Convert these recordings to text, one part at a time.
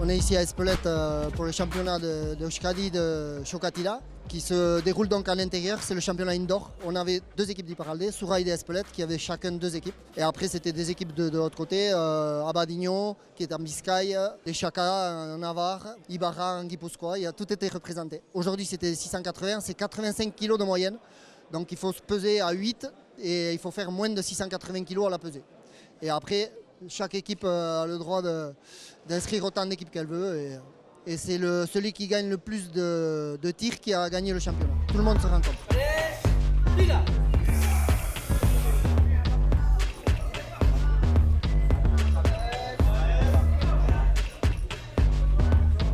On est ici à Espelette pour le championnat de Euskadi de Chocatila qui se déroule donc à l'intérieur, c'est le championnat indoor. On avait deux équipes d'Iparralde, Souraïde et Espelette, qui avaient chacun deux équipes. Et après c'était des équipes de l'autre côté, Abadigno qui est en Biscaye, les Chaka en Navarre, Ibarra en Guipuscoa, tout était représenté. Aujourd'hui c'était 680, c'est 85 kg de moyenne. Donc il faut se peser à 8 et il faut faire moins de 680 kg à la pesée. Et après, chaque équipe a le droit d'inscrire autant d'équipes qu'elle veut. Et c'est celui qui gagne le plus de tirs qui a gagné le championnat. Tout le monde se rencontre.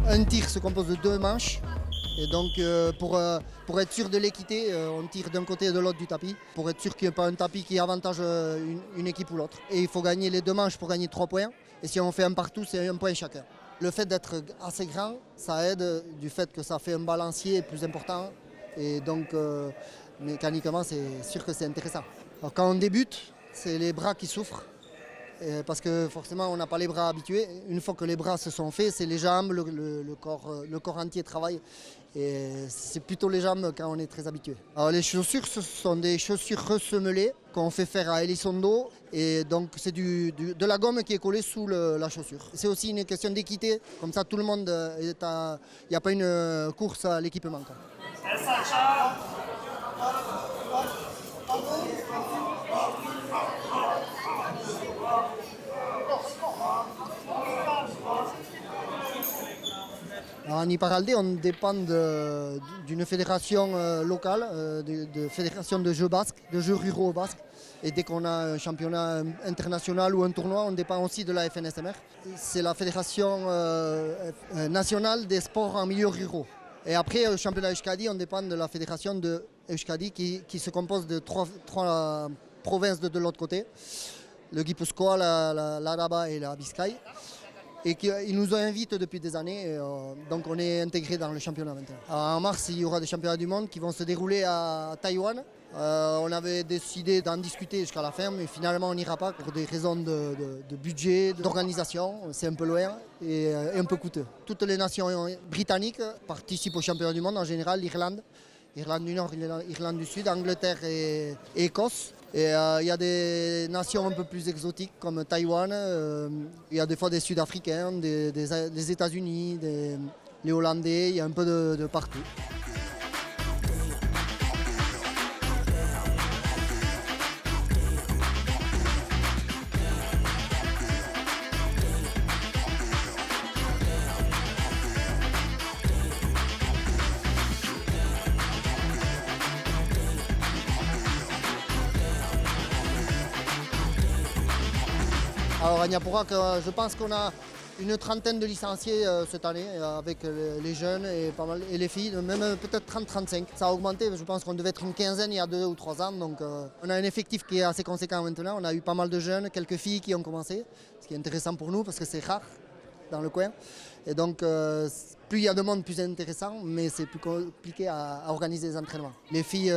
Un tir se compose de 2 manches. Et donc pour être sûr de l'équité, on tire d'un côté et de l'autre du tapis, pour être sûr qu'il n'y ait pas un tapis qui avantage une équipe ou l'autre. Et il faut gagner les 2 manches pour gagner 3 points. Et si on fait un partout, c'est 1 point chacun. Le fait d'être assez grand, ça aide du fait que ça fait un balancier plus important. Et donc mécaniquement, c'est sûr que c'est intéressant. Alors, quand on débute, c'est les bras qui souffrent. Parce que forcément on n'a pas les bras habitués. Une fois que les bras se sont faits, c'est les jambes, le corps entier travaille. Et c'est plutôt les jambes quand on est très habitué. Alors les chaussures, ce sont des chaussures ressemelées qu'on fait faire à Elizondo. Et donc c'est de la gomme qui est collée sous la chaussure. C'est aussi une question d'équité, comme ça tout le monde est à... Il n'y a pas une course à l'équipement. En Iparralde, on dépend d'une fédération locale, de fédération de jeux basques, de jeux ruraux basques. Et dès qu'on a un championnat international ou un tournoi, on dépend aussi de la FNSMR. C'est la fédération nationale des sports en milieu ruraux. Et après, au championnat Euskadi, on dépend de la fédération de Euskadi qui se compose de 3 provinces de l'autre côté. Le Guipuscoa, l'Araba et la Biscaye. Et qu'ils nous invitent depuis des années, donc on est intégré dans le championnat maintenant. Alors en mars, il y aura des championnats du monde qui vont se dérouler à Taïwan. On avait décidé d'en discuter jusqu'à la fin, mais finalement on n'ira pas pour des raisons de budget, d'organisation. C'est un peu loin et un peu coûteux. Toutes les nations britanniques participent aux championnats du monde, en général l'Irlande. Irlande du Nord, Irlande du Sud, Angleterre et Écosse. Et il y a des nations un peu plus exotiques comme Taïwan, il y a des fois des Sud-Africains, des États-Unis, les Hollandais, il y a un peu de partout. Alors à Niapurac, je pense qu'on a une trentaine de licenciés cette année avec les jeunes et les filles, même peut-être 30-35. Ça a augmenté, je pense qu'on devait être une quinzaine il y a 2 ou 3 ans. Donc on a un effectif qui est assez conséquent maintenant. On a eu pas mal de jeunes, quelques filles qui ont commencé, ce qui est intéressant pour nous parce que c'est rare dans le coin. Et donc plus il y a de monde, plus c'est intéressant, mais c'est plus compliqué à organiser les entraînements. Les filles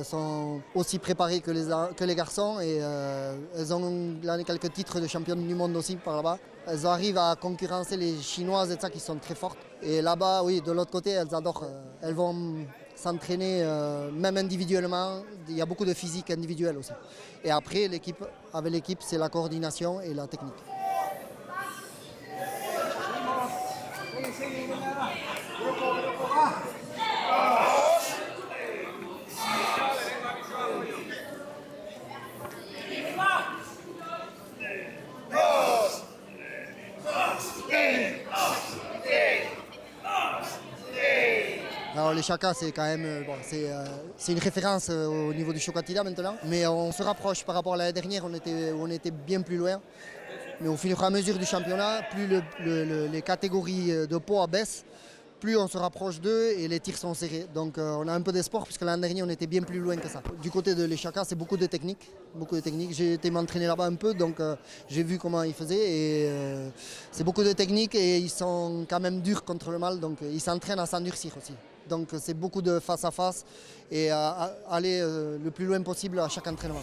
sont aussi préparées que les garçons et elles ont quelques titres de championnes du monde aussi par là-bas. Elles arrivent à concurrencer les Chinoises et ça qui sont très fortes. Et là-bas, oui, de l'autre côté, elles adorent. Elles vont s'entraîner même individuellement. Il y a beaucoup de physique individuelle aussi. Et après, avec l'équipe, c'est la coordination et la technique. Alors les Chaka, c'est quand même c'est une référence au niveau du Chocatila maintenant, mais on se rapproche par rapport à l'année dernière, on était bien plus loin. Mais au fur et à mesure du championnat, plus les catégories de poids baissent, plus on se rapproche d'eux et les tirs sont serrés. Donc on a un peu d'espoir puisque l'an dernier on était bien plus loin que ça. Du côté de l'Echaka, c'est beaucoup de technique. J'ai été m'entraîner là-bas un peu, donc j'ai vu comment ils faisaient. Et c'est beaucoup de technique et ils sont quand même durs contre le mal, donc ils s'entraînent à s'endurcir aussi. Donc c'est beaucoup de face à face et à aller le plus loin possible à chaque entraînement.